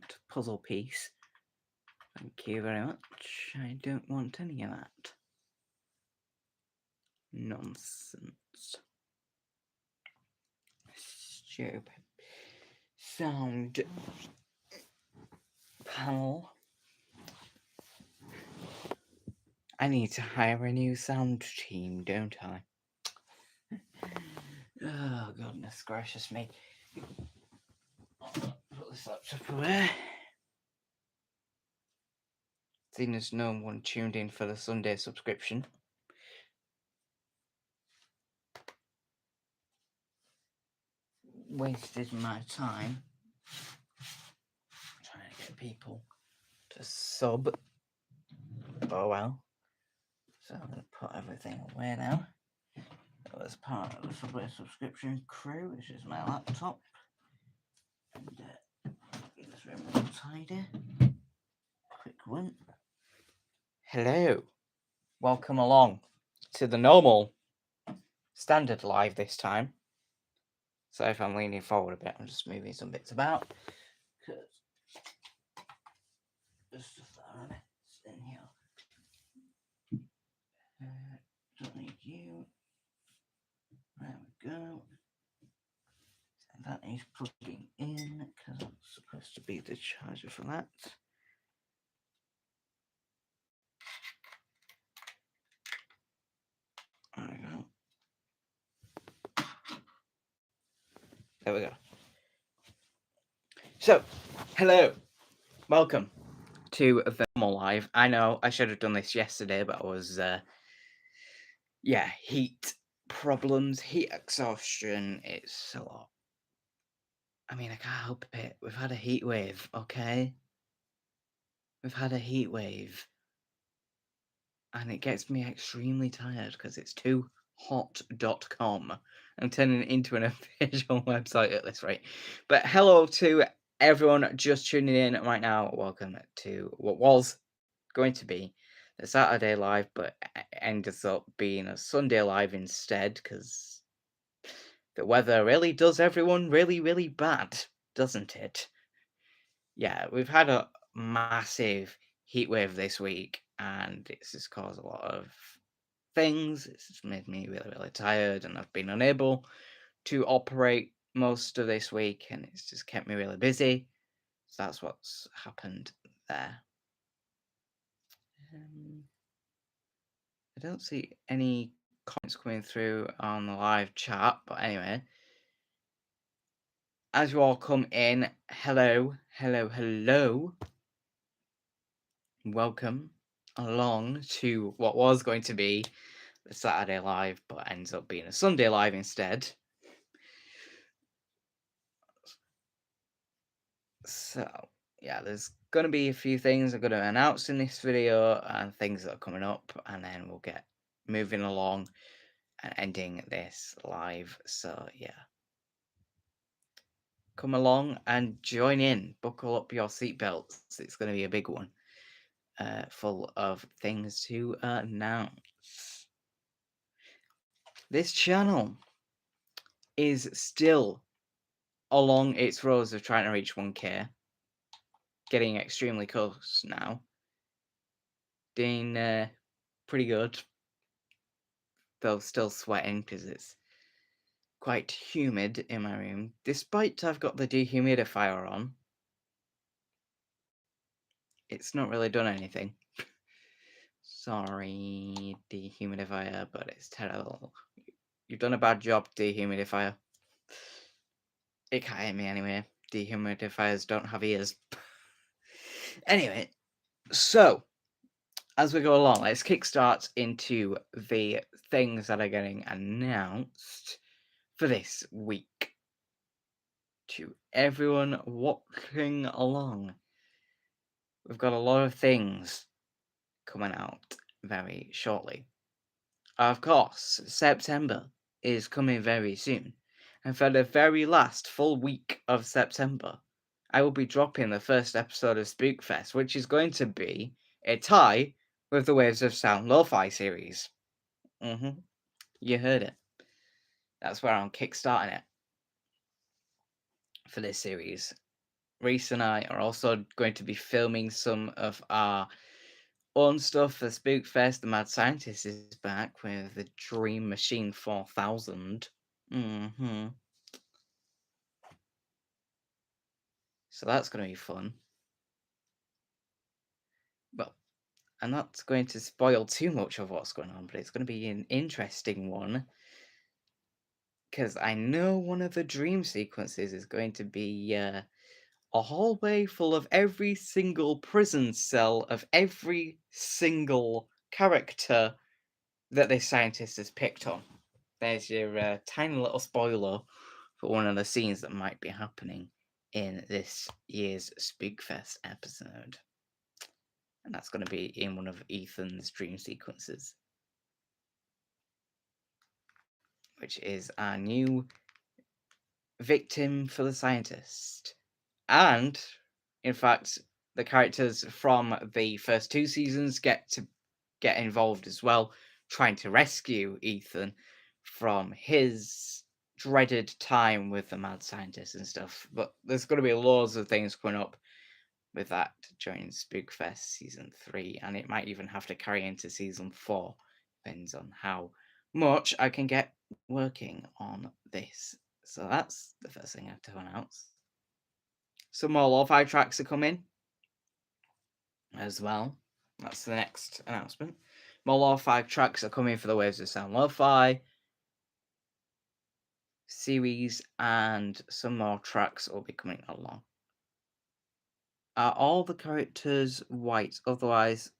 want puzzle piece. Thank you very much. I don't want any of that nonsense. Stupid sound panel. I need to hire a new sound team, don't I? Oh, goodness gracious me. Put this laptop away. Seeing as no one tuned in for the Sunday subscription. Wasted my time trying to get people to sub. Oh well. So I'm going to put everything away now. That was part of the Subway subscription crew, which is my laptop. And this room will tidy. Quick one. Hello. Welcome along to the normal standard live this time. So if I'm leaning forward a bit, I'm just moving some bits about. Because there's stuff that are in here. Don't need you. There we go. And that is plugging in because that's supposed to be the charger for that. There we go. There we go. So, hello. Welcome to the normal live. I know I should have done this yesterday, but I was, heat problems, heat exhaustion. It's a lot. I mean, I can't help it. We've had a heat wave, okay? We've had a heat wave. And it gets me extremely tired because it's too hot.com. I'm turning it into an official website at this rate. But hello to everyone just tuning in right now. Welcome to what was going to be a Saturday live, but ended up being a Sunday live instead because the weather really does everyone really, really bad, doesn't it? Yeah, we've had a massive heat wave this week, and it's just caused a lot of things. It's just made me really, really tired, and I've been unable to operate most of this week, and it's just kept me really busy. So that's what's happened there. I don't see any comments coming through on the live chat, but anyway, as you all come in, hello. Welcome along to what was going to be the Saturday live, but ends up being a Sunday live instead. So, yeah, there's going to be a few things I'm going to announce in this video and things that are coming up, and then we'll get moving along and ending this live. So, yeah. Come along and join in. Buckle up your seatbelts. It's going to be a big one, full of things to announce. This channel is still along its road of trying to reach 1K. Getting extremely close now. Doing pretty good. Though still sweating because it's quite humid in my room. Despite I've got the dehumidifier on, it's not really done anything. Sorry, dehumidifier, but it's terrible. You've done a bad job, dehumidifier. It can't hit me anyway. Dehumidifiers don't have ears. Anyway, so as we go along, let's kickstart into the things that are getting announced for this week. To everyone watching along, we've got a lot of things coming out very shortly. Of course, September is coming very soon, and for the very last full week of September, I will be dropping the first episode of Spookfest, which is going to be a tie with the Waves of Sound Lo-Fi series. You heard it. That's where I'm kickstarting it for this series. Reese and I are also going to be filming some of our own stuff for Spookfest. The Mad Scientist is back with the Dream Machine 4000. Hmm. So that's going to be fun. Well, I'm not going to spoil too much of what's going on, but it's going to be an interesting one because I know one of the dream sequences is going to be a hallway full of every single prison cell of every single character that this scientist has picked on. There's your tiny little spoiler for one of the scenes that might be happening in this year's Spookfest episode. And that's going to be in one of Ethan's dream sequences, which is our new victim for the scientist. And, in fact, the characters from the first two seasons get involved as well, trying to rescue Ethan from his dreaded time with the mad scientist and stuff. But there's going to be loads of things coming up with that during Spookfest season 3, and it might even have to carry into season 4. Depends on how much I can get working on this. So that's the first thing I have to announce. Some more lo-fi tracks are coming as well. That's the next announcement. More lo-fi tracks are coming for the Waves of Sound Lo-Fi series, and some more tracks will be coming along. Are all the characters white? Otherwise,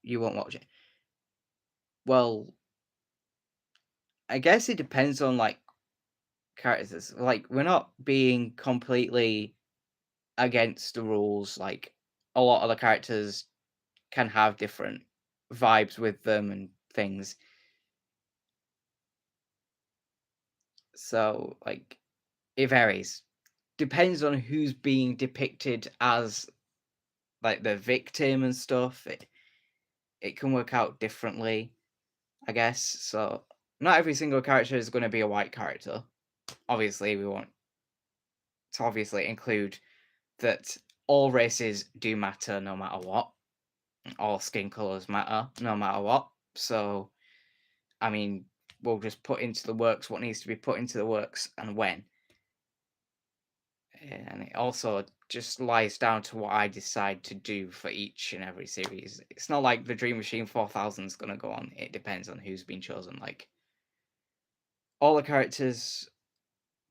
you won't watch it. Well, I guess it depends on like characters. Like, we're not being completely against the rules. Like, a lot of the characters can have different vibes with them and things. So, like, it varies. Depends on who's being depicted as like the victim and stuff. It can work out differently, I guess. So not every single character is going to be a white character. Obviously, we want to obviously include that all races do matter no matter what. All skin colors matter no matter what. So, I mean, we'll just put into the works what needs to be put into the works and when. And it also just lies down to what I decide to do for each and every series. It's not like the Dream Machine 4000 is going to go on. It depends on who's been chosen. Like, all the characters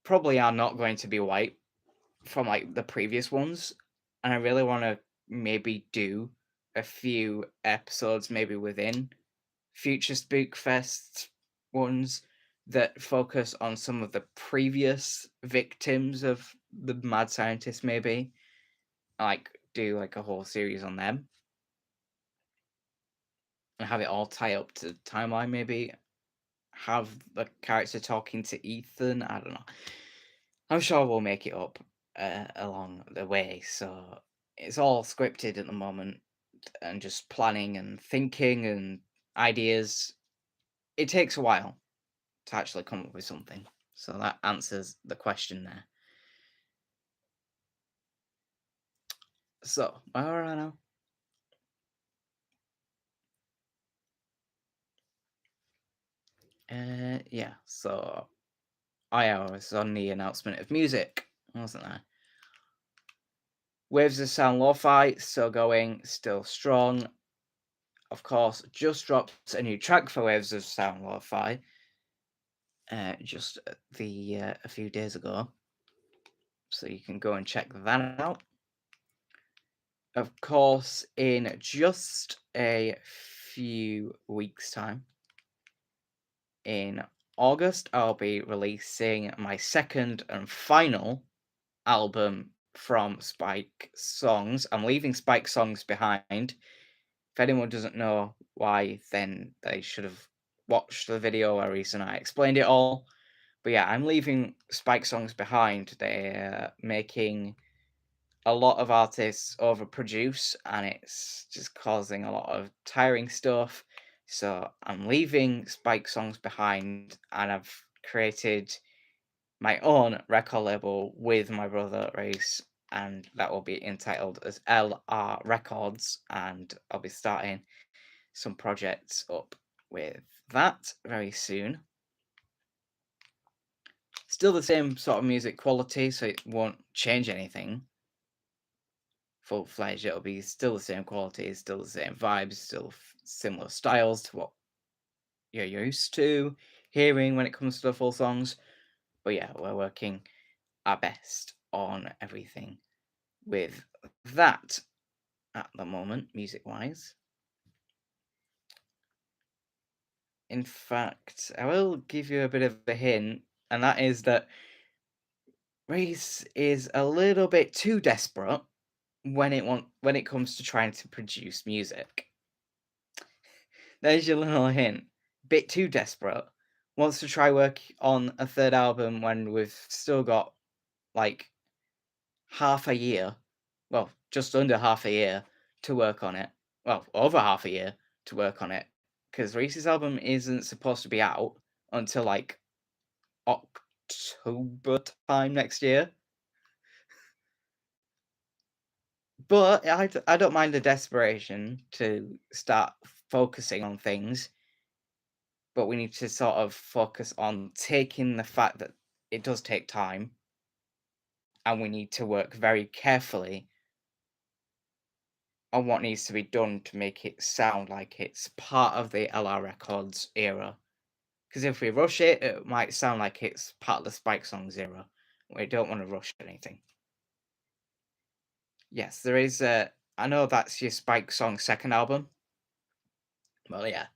probably are not going to be white from like the previous ones, and I really want to maybe do a few episodes maybe within future Spookfest ones that focus on some of the previous victims of the mad scientist, maybe like do like a whole series on them and have it all tie up to the timeline, maybe have the character talking to Ethan. I don't know. I'm sure we'll make it up along the way. So it's all scripted at the moment and just planning and thinking and ideas. It takes a while to actually come up with something. So that answers the question there. So, where are I now? Yeah, so I was on the announcement of music, wasn't I? Waves of Sound Lo-Fi, still going, still strong. Of course, just dropped a new track for Waves of Sound Lo-Fi just a few days ago. So you can go and check that out. Of course, in just a few weeks' time, in August, I'll be releasing my second and final album from Spike Songs. I'm leaving Spike Songs behind. If anyone doesn't know why, then they should have watched the video where Reese and I explained it all. But yeah, I'm leaving Spike Songs behind. They're making a lot of artists overproduce, and it's just causing a lot of tiring stuff. So I'm leaving Spike Songs behind, and I've created my own record label with my brother Reese, and that will be entitled as LR Records, and I'll be starting some projects up with that very soon. Still the same sort of music quality, so it won't change anything. Full fledged, it'll be still the same quality, still the same vibes, still similar styles to what you're used to hearing when it comes to the full songs. But yeah, we're working our best on everything with that at the moment, music wise. In fact, I will give you a bit of a hint, and that is that Reese is a little bit too desperate when it comes to trying to produce music. There's your little hint. Bit too desperate. Wants to try work on a third album when we've still got like half a year, well, just under half a year to work on it. Well, over half a year to work on it, because Reese's album isn't supposed to be out until like October time next year. But I don't mind the desperation to start focusing on things, but we need to sort of focus on taking the fact that it does take time, and we need to work very carefully on what needs to be done to make it sound like it's part of the LR Records era. Because if we rush it, it might sound like it's part of the Spike Songs era. We don't want to rush anything. Yes, there is a. I know that's your Spike Song second album. Well, yeah.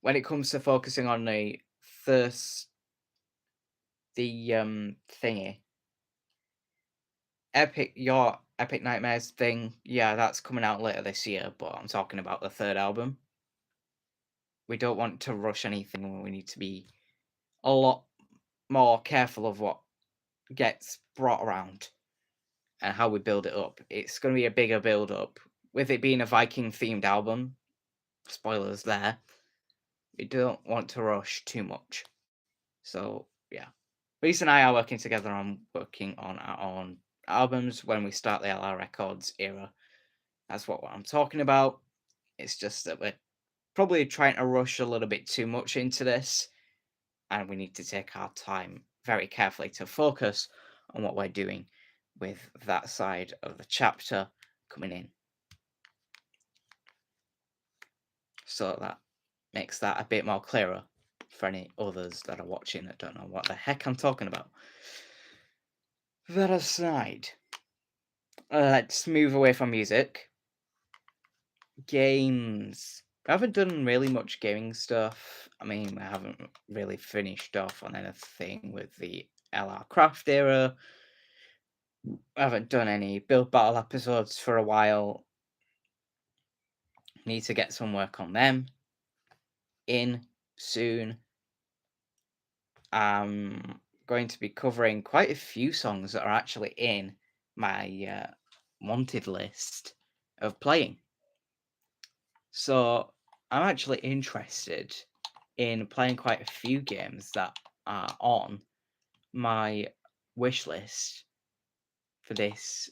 When it comes to focusing on the first, thingy, your Epic Nightmares thing, yeah, that's coming out later this year. But I'm talking about the third album. We don't want to rush anything. We need to be a lot more careful of what gets brought around and how we build it up. It's going to be a bigger build up. With it being a Viking themed album, spoilers there, we don't want to rush too much. So, yeah. Reese and I are working together on working on our own albums when we start the LR Records era. That's what I'm talking about. It's just that we're probably trying to rush a little bit too much into this, and we need to take our time very carefully to focus on what we're doing with that side of the chapter coming in. So that makes that a bit more clearer for any others that are watching that don't know what the heck I'm talking about. That aside, let's move away from music. Games. I haven't done really much gaming stuff. I mean, I haven't really finished off on anything with the LR Craft era. I haven't done any Build Battle episodes for a while. Need to get some work on them in soon. I'm going to be covering quite a few songs that are actually in my wanted list of playing. So I'm actually interested in playing quite a few games that are on my wish list for this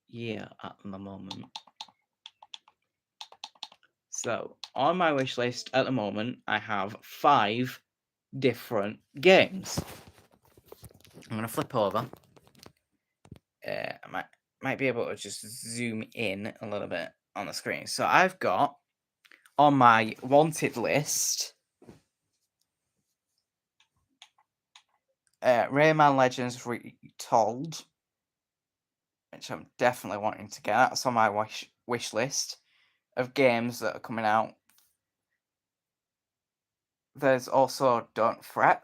year at the moment. So on my wish list at the moment, I have 5 different games. I'm going to flip over. I might be able to just zoom in a little bit on the screen. So I've got on my wanted list Rayman Legends Retold, which I'm definitely wanting to get. That's on my wish list of games that are coming out. There's also Don't Fret,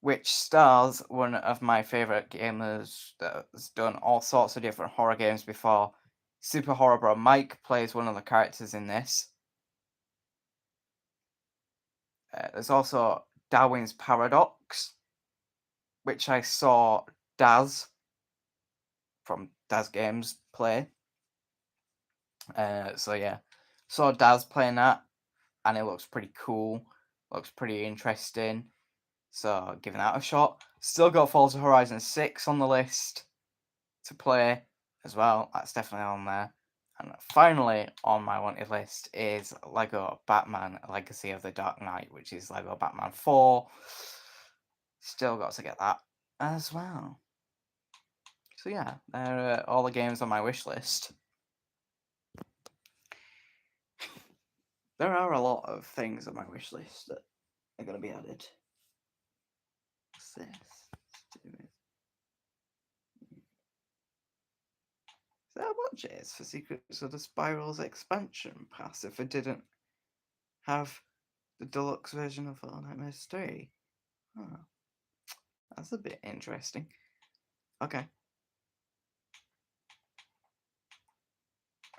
which stars one of my favourite gamers that has done all sorts of different horror games before. Super Horror Bro Mike plays one of the characters in this. There's also Darwin's Paradox, which I saw Daz from Daz Games play. So yeah, saw Daz playing that, and it looks pretty cool. Looks pretty interesting. So giving that a shot. Still got Forza Horizon 6 on the list. to play as well. That's definitely on there. And finally on my wanted list is Lego Batman Legacy of the Dark Knight, which is Lego Batman 4. Still got to get that as well. So yeah, they're all the games on my wish list. There are a lot of things on my wish list that are going to be added. What's this? Is that how much it is for Secrets of the Spirals expansion pass if I didn't have the deluxe version of Little Nightmares 3? Oh, that's a bit interesting. Okay.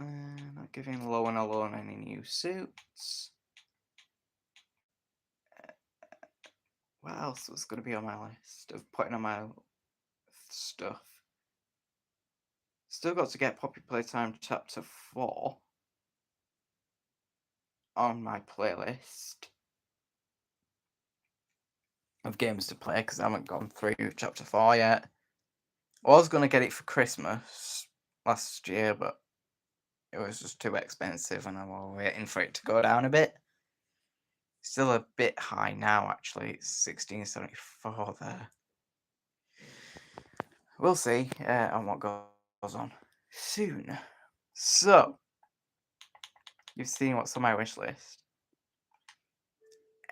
Not giving Lowen Alone any new suits. What else was going to be on my list of putting on my stuff? Still got to get Poppy Playtime Chapter 4 on my playlist of games to play because I haven't gone through Chapter 4 yet. I was going to get it for Christmas last year, but it was just too expensive and I was waiting for it to go down a bit. Still a bit high now, actually. It's $16.74 there. We'll see on what goes on soon. So, you've seen what's on my wish list.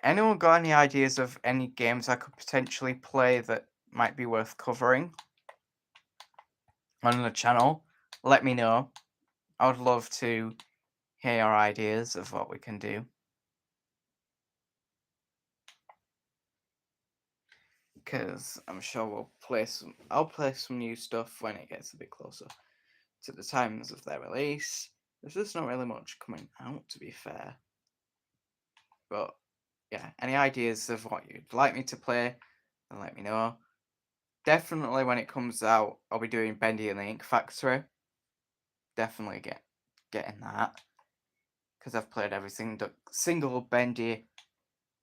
Anyone got any ideas of any games I could potentially play that might be worth covering on the channel? Let me know. I would love to hear your ideas of what we can do. Because I'm sure I'll play some new stuff when it gets a bit closer to the times of their release. There's just not really much coming out, to be fair. But yeah, any ideas of what you'd like me to play, then let me know. Definitely when it comes out, I'll be doing Bendy and the Ink Factory. Definitely getting that. Because I've played every single Bendy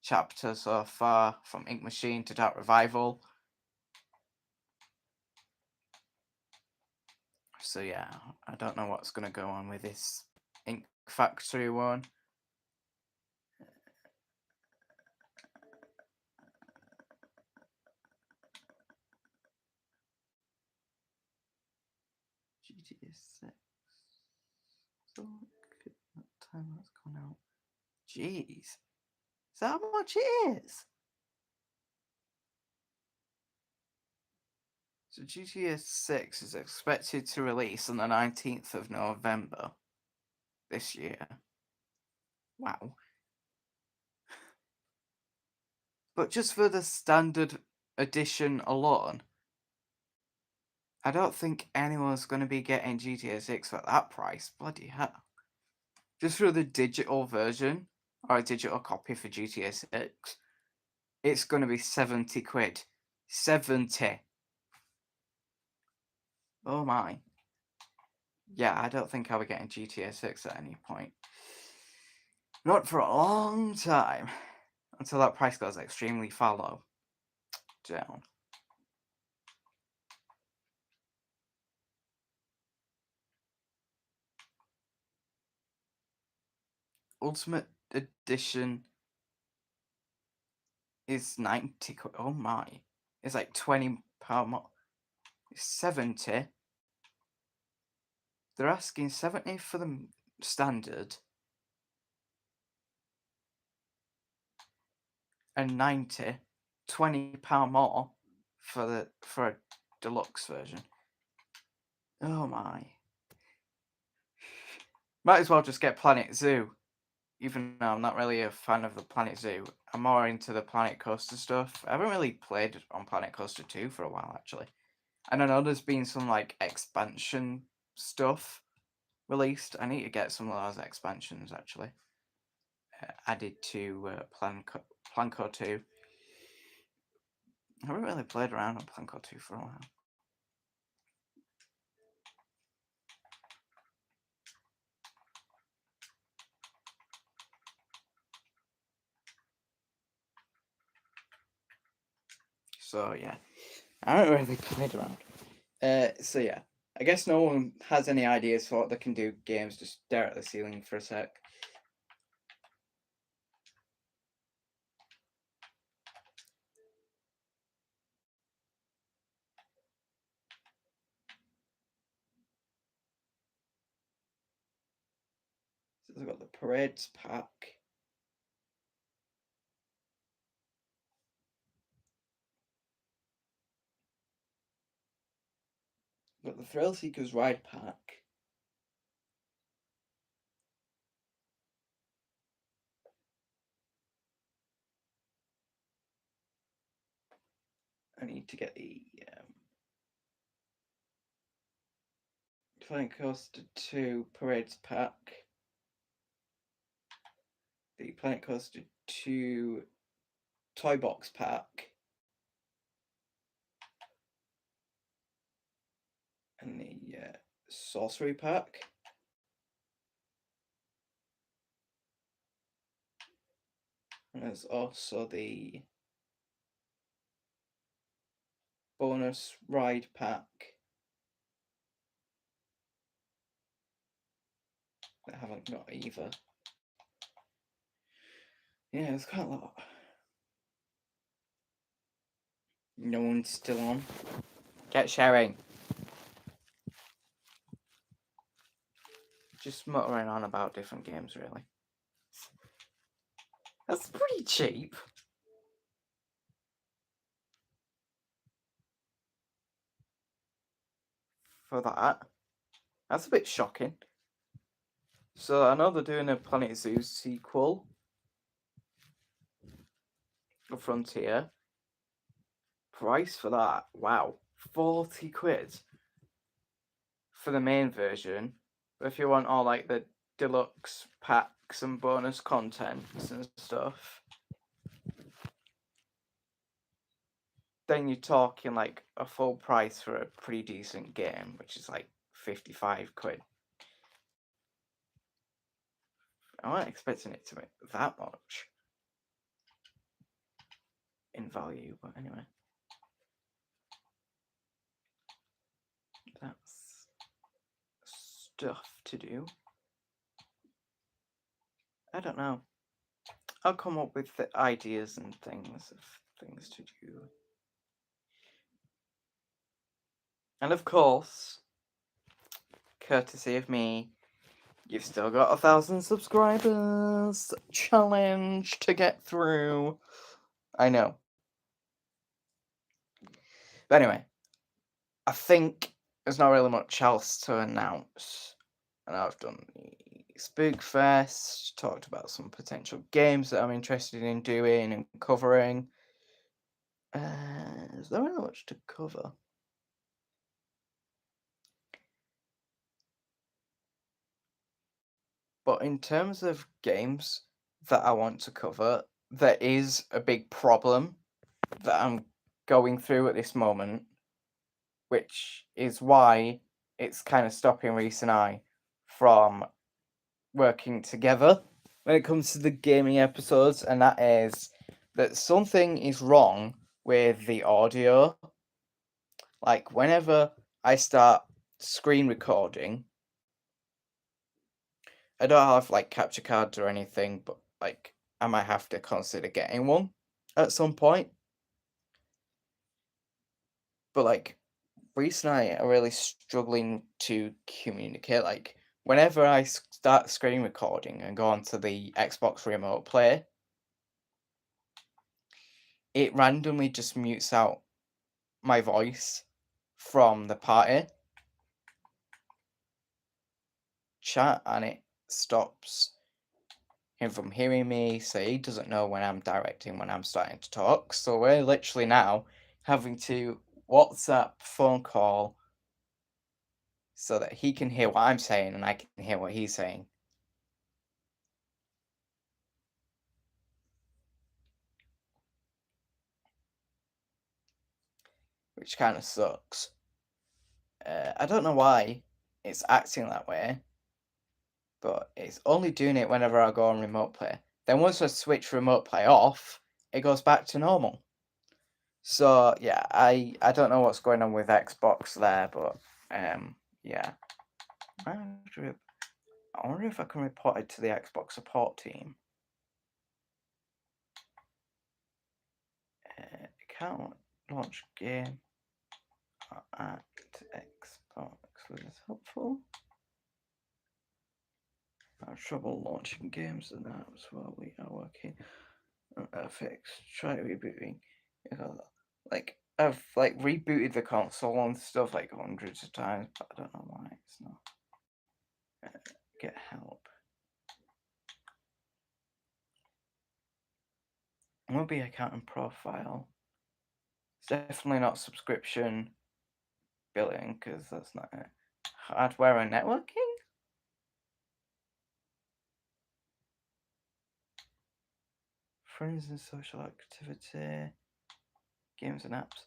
chapter so far, from Ink Machine to Dark Revival. So yeah, I don't know what's going to go on with this Ink Factory one. GTA 6. So look at that time that's gone out. Jeez. Is that how much it is? So GTA 6 is expected to release on the 19th of November this year. Wow. But just for the standard edition alone, I don't think anyone's going to be getting GTA 6 for that price. Bloody hell. Just for the digital version, or a digital copy for GTA 6, it's going to be 70 quid. 70. Oh my. Yeah, I don't think I'll be getting GTA 6 at any point. Not for a long time. Until that price goes extremely far low. Down. Ultimate Edition is 90 quid. Oh my. It's like £20 more. It's 70. They're asking 70 for the standard and 90, £20 more for a deluxe version. Oh my. Might as well just get Planet Zoo. Even though I'm not really a fan of the Planet Zoo, I'm more into the Planet Coaster stuff. I haven't really played on Planet Coaster 2 for a while, actually. And I know there's been some, like, expansion stuff released. I need to get some of those expansions, actually. Added to Planco 2. I haven't really played around on Planco 2 for a while. So, yeah. I haven't really played around. So, yeah. I guess no one has any ideas for what they can do. Games, just stare at the ceiling for a sec. So they've got the parades pack. Got the Thrill Seekers ride pack. I need to get the Planet Coaster 2 Parades pack. The Planet Coaster 2 Toy Box pack. And the Sorcery pack. And there's also the bonus ride pack. I haven't got either. Yeah, there's quite a lot. No one's still on. Get sharing. Just muttering on about different games, really. That's pretty cheap. For that. That's a bit shocking. So I know they're doing a Planet Zoo sequel. The Frontier. Price for that, wow, 40 quid for the main version. But if you want all like the deluxe packs and bonus contents and stuff, then you're talking like a full price for a pretty decent game, which is like 55 quid. I wasn't expecting it to be that much in value, but anyway. That's stuff to do. I don't know. I'll come up with the ideas and things of things to do. And of course, courtesy of me, you've still got 1,000 subscribers. Challenge to get through. I know. But anyway, I think there's not really much else to announce. And I've done the Spookfest, talked about some potential games that I'm interested in doing and covering. Is there really much to cover? But in terms of games that I want to cover, there is a big problem that I'm going through at this moment, which is why it's kind of stopping Reese and I from working together when it comes to the gaming episodes, and that is that something is wrong with the audio. Like, whenever I start screen recording, I don't have like capture cards or anything, but like I might have to consider getting one at some point. But like Reese and I are really struggling to communicate. Like whenever I start screen recording and go onto the Xbox Remote Play, it randomly just mutes out my voice from the party chat, and it stops him from hearing me, so he doesn't know when I'm directing, when I'm starting to talk. So we're literally now having to WhatsApp phone call so that he can hear what I'm saying and I can hear what he's saying. Which kind of sucks. I don't know why it's acting that way, but it's only doing it whenever I go on remote play. Then once I switch remote play off, it goes back to normal. So yeah, I don't know what's going on with Xbox there, but Yeah. I wonder if I can report it to the Xbox support team. Can't launch game at Xbox. Was this helpful? I have trouble launching games and apps while we are working on a fix. Try rebooting. Like I've like rebooted the console and stuff like hundreds of times, but I don't know why it's not. Get help. Will be account and profile. It's definitely not subscription billing because that's not it. Hardware and networking. Friends and social activity. Games and apps.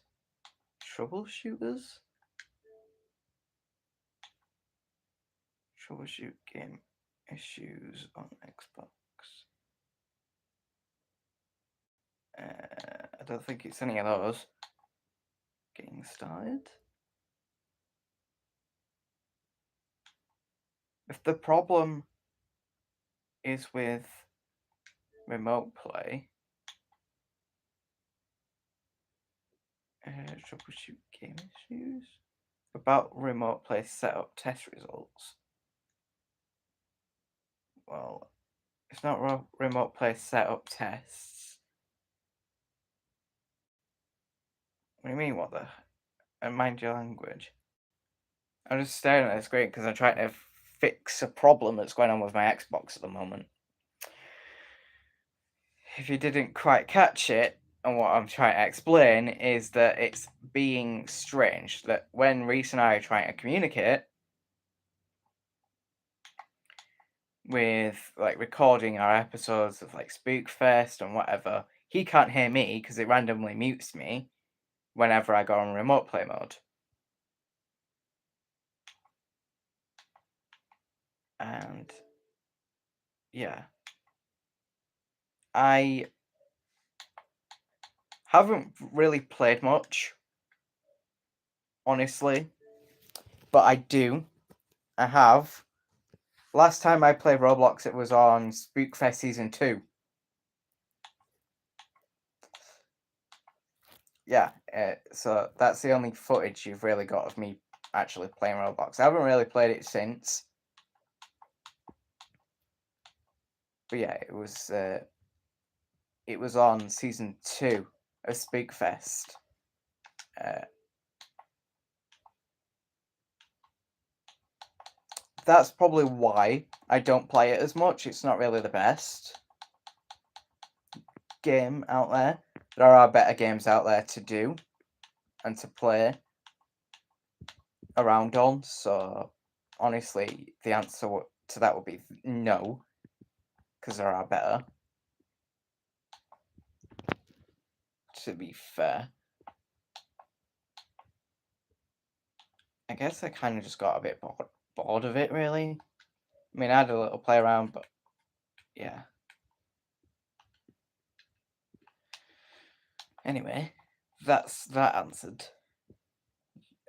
Troubleshooters. Troubleshoot game issues on Xbox. I don't think it's any of those. Getting started. If the problem is with remote play, troubleshoot game issues. About remote play setup test results. Well, it's not remote play setup tests. What do you mean, what the? And mind your language. I'm just staring at the screen because I'm trying to fix a problem that's going on with my Xbox at the moment. If you didn't quite catch it, and what I'm trying to explain is that it's being strange that when Reese and I are trying to communicate with like recording our episodes of like Spookfest and whatever, he can't hear me because it randomly mutes me whenever I go on remote play mode. And yeah, I haven't really played much, honestly, but I have. Last time I played Roblox, it was on Spookfest Season 2. Yeah, so that's the only footage you've really got of me actually playing Roblox. I haven't really played it since. But yeah, it was on Season 2 of Spookfest. That's probably why I don't play it as much. It's not really the best game out there. There are better games out there to do and to play around on. So honestly, the answer to that would be no, because there are better. To be fair, I guess I kind of just got a bit bored of it, really. I mean, I had a little play around, but yeah. Anyway, that's that answered.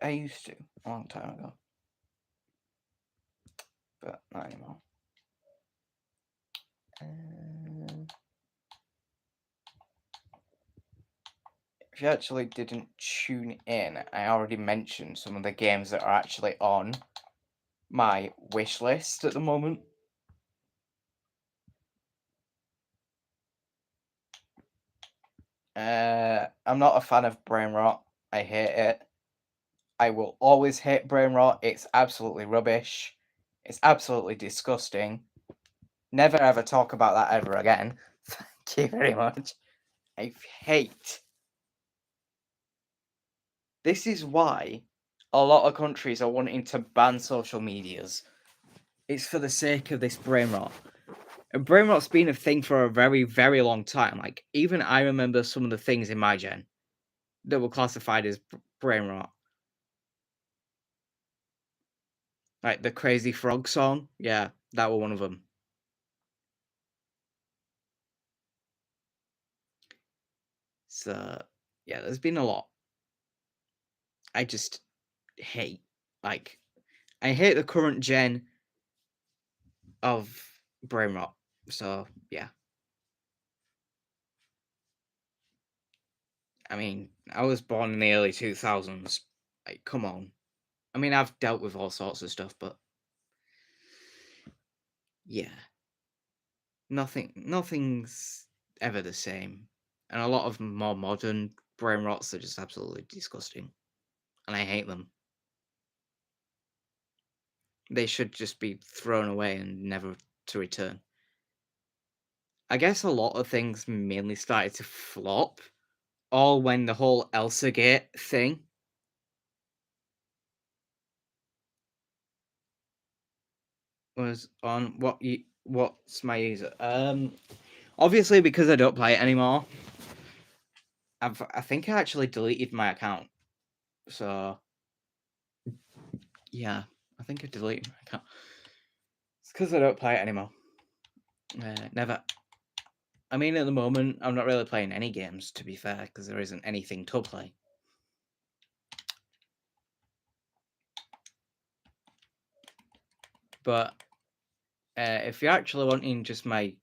I used to a long time ago, but not anymore. If you actually didn't tune in, I already mentioned some of the games that are actually on my wish list at the moment. I'm not a fan of brain rot. I hate it. I will always hate brain rot. It's absolutely rubbish. It's absolutely disgusting. Never ever talk about that ever again. Thank you very much. I hate. This is why a lot of countries are wanting to ban social medias. It's for the sake of this brain rot. And brain rot's been a thing for a very, very long time. Like, even I remember some of the things in my gen that were classified as brain rot. Like the Crazy Frog song. Yeah, that was one of them. So, yeah, there's been a lot. I just hate. Like, I hate the current gen of brain rot. So yeah, I mean, I was born in the early 2000s. Like, come on. I mean, I've dealt with all sorts of stuff, but yeah, nothing's ever the same. And a lot of more modern brain rots are just absolutely disgusting, and I hate them. They should just be thrown away and never to return. I guess a lot of things mainly started to flop all when the whole Elsa Gate thing was on. What's my user? Obviously because I don't play it anymore. I think I actually deleted my account. So yeah, I think I deleted my account. It's because I don't play it anymore. Never. I mean, at the moment, I'm not really playing any games, to be fair, because there isn't anything to play. But if you're actually wanting just my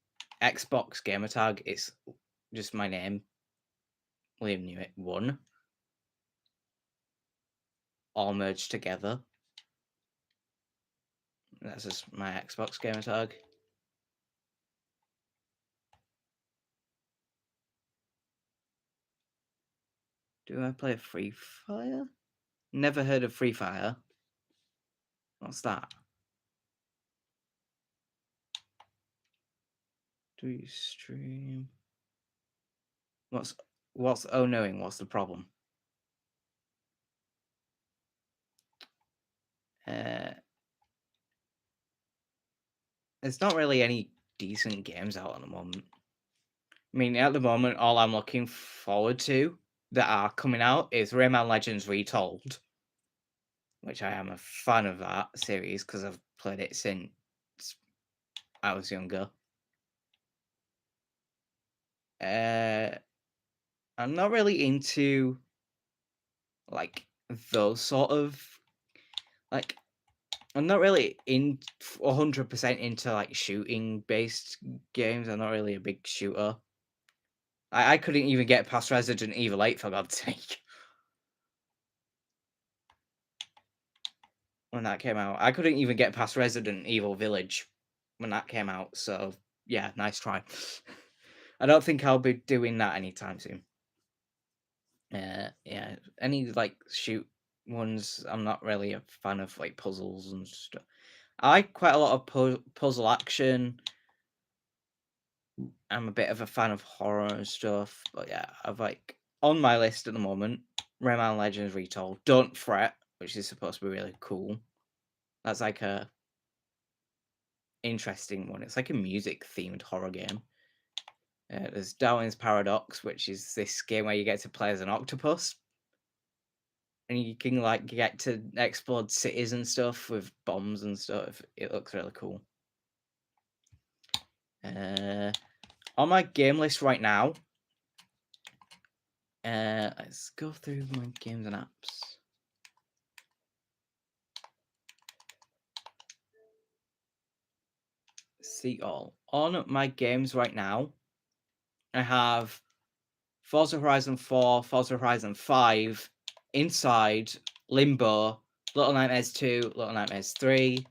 Xbox gamer tag, it's just my name, Liam Newitt 1, all merged together. That's just my Xbox gamer tag. Do I play Free Fire? Never heard of Free Fire. What's that? Do you stream? What's oh knowing? What's the problem? Uh, there's not really any decent games out at the moment. I mean, at the moment, all I'm looking forward to that are coming out is Rayman Legends Retold, which I am a fan of that series because I've played it since I was younger. I'm not really into like those sort of like I'm not really in 100% into like shooting based games. I'm not really a big shooter. I couldn't even get past Resident Evil 8 for God's sake when that came out. I couldn't even get past Resident Evil Village when that came out. So yeah, nice try. I don't think I'll be doing that anytime soon. Yeah, any like shoot ones. I'm not really a fan of like puzzles and stuff. I like quite a lot of puzzle action. I'm a bit of a fan of horror and stuff, but yeah, I've like on my list at the moment, Rayman Legends Retold, Don't Fret, which is supposed to be really cool. That's like a interesting one. It's like a music themed horror game. There's Darwin's Paradox, which is this game where you get to play as an octopus, and you can like get to explode cities and stuff with bombs and stuff. It looks really cool. On my game list right now, let's go through my games and apps. See all. On my games right now, I have Forza Horizon 4, Forza Horizon 5, Inside, Limbo, Little Nightmares 2, Little Nightmares 3,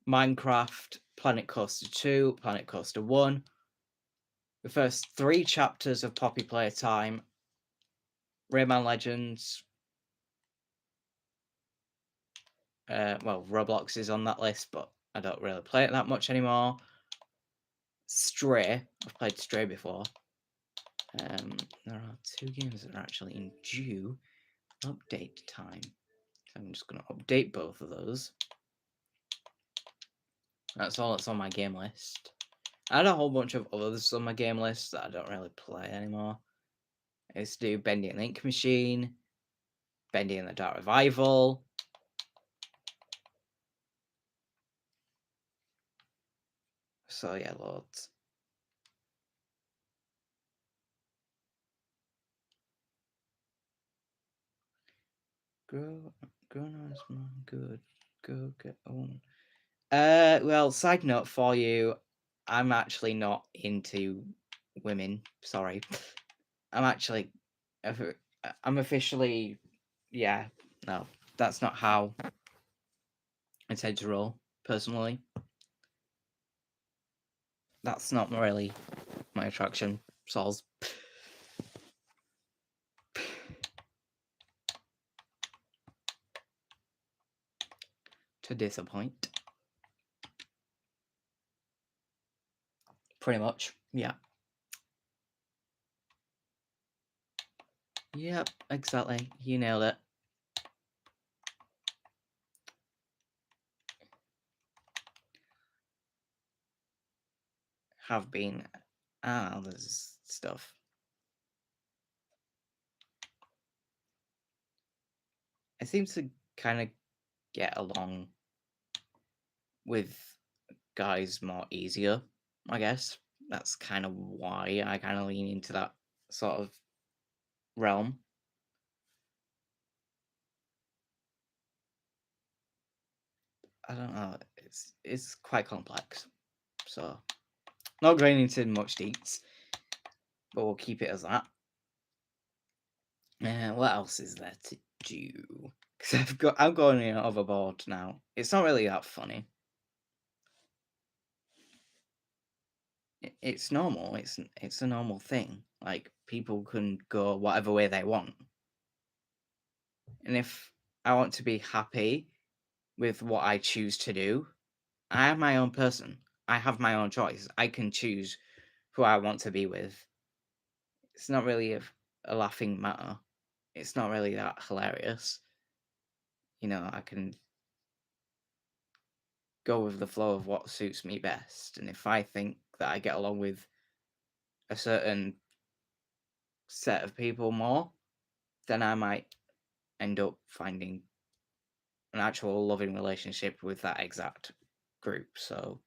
Minecraft, Planet Coaster 2, Planet Coaster 1, the first 3 chapters of Poppy Playtime, Rayman Legends, well, Roblox is on that list, but I don't really play it that much anymore. Stray, I've played Stray before. There are 2 games that are actually in due update time. So I'm just going to update both of those. That's all that's on my game list. I had a whole bunch of others on my game list that I don't really play anymore. I used to do Bendy and Link Machine, Bendy and the Dark Revival. So yeah, loads. Grow. Grown as man, good. Go get on. Well, side note for you, I'm actually not into women. Sorry. I'm actually, offi- I'm officially, yeah, no, that's not how I tend to roll, personally. That's not really my attraction, sols. To disappoint. Pretty much, yeah. Yep, exactly. You nailed it. Have been. There's stuff. I seem to kind of get along with guys more easier, I guess. That's kind of why I kind of lean into that sort of realm. I don't know. It's quite complex. So not going into much deets, but we'll keep it as that. What else is there to do? Because I'm going in overboard now. It's not really that funny. It's normal. It's a normal thing. Like people can go whatever way they want, and if I want to be happy with what I choose to do, I am my own person. I have my own choice. I can choose who I want to be with. It's not really a laughing matter. It's not really that hilarious. I can go with the flow of what suits me best. And if I think that I get along with a certain set of people more, then I might end up finding an actual loving relationship with that exact group. So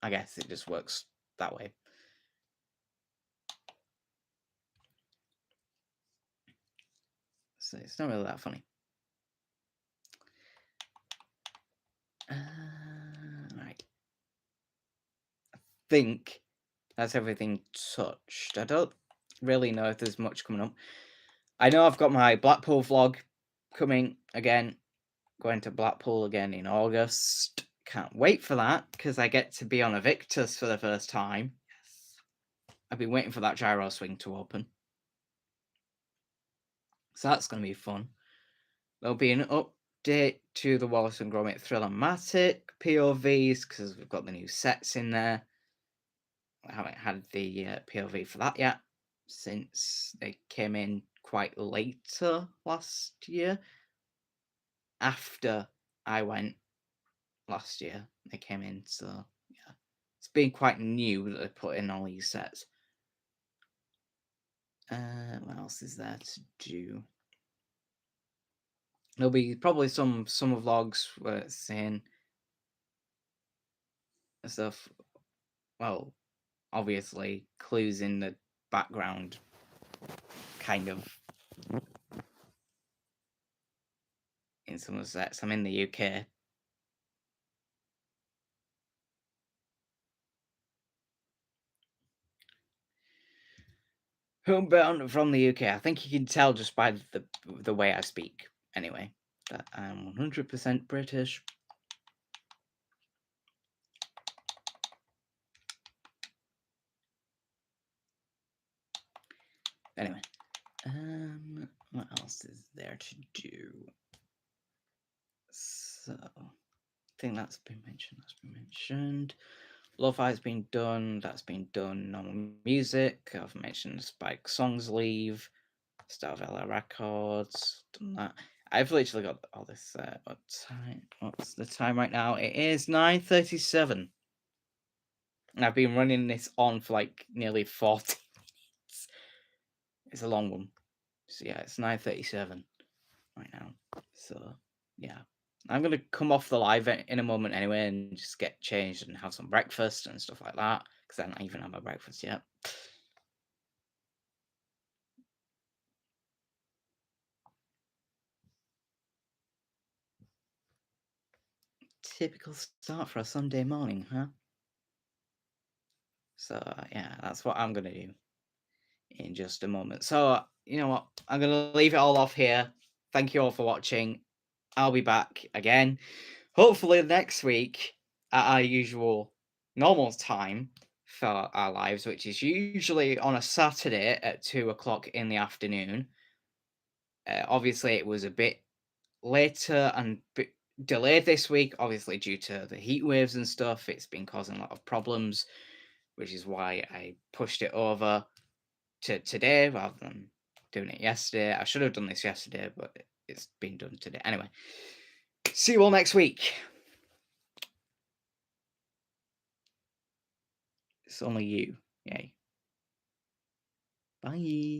I guess it just works that way. So it's not really that funny. Right. I think that's everything touched. I don't really know if there's much coming up. I know I've got my Blackpool vlog coming again, going to Blackpool again in August. Can't wait for that because I get to be on a Victus for the first time. Yes. I've been waiting for that gyro swing to open. So that's going to be fun. There'll be an update to the Wallace and Gromit Thriller-matic POVs because we've got the new sets in there. I haven't had the POV for that yet since they came in quite later last year. After I went last year, they came in, so yeah. It's been quite new that they put in all these sets. What else is there to do? There'll be probably some summer vlogs where it's saying stuff. Well, obviously clues in the background, kind of in some of the sets. I'm in the UK. Homebound from the UK. I think you can tell just by the way I speak. Anyway, that I'm 100% British. Anyway, what else is there to do? So, I think that's been mentioned. Lo-fi's been done. That's been done. Normal music. I've mentioned Spike Songs Leave. Starvella Records. Done that. I've literally got all this. What time? What's the time right now? It is 9:37. And I've been running this on for like nearly 40 minutes. It's a long one. So yeah, it's 9:37 right now. So yeah. I'm gonna come off the live in a moment anyway and just get changed and have some breakfast and stuff like that. Because I don't even have my breakfast yet. Typical start for a Sunday morning, huh? So, yeah, that's what I'm gonna do in just a moment. So, you know what? I'm gonna leave it all off here. Thank you all for watching. I'll be back again, hopefully next week at our usual normal time for our lives, which is usually on a Saturday at 2 o'clock in the afternoon. Obviously, it was a bit later and delayed this week, obviously due to the heat waves and stuff. It's been causing a lot of problems, which is why I pushed it over to today rather than doing it yesterday. I should have done this yesterday, but it's been done today. Anyway, see you all next week. It's only you. Yay. Bye.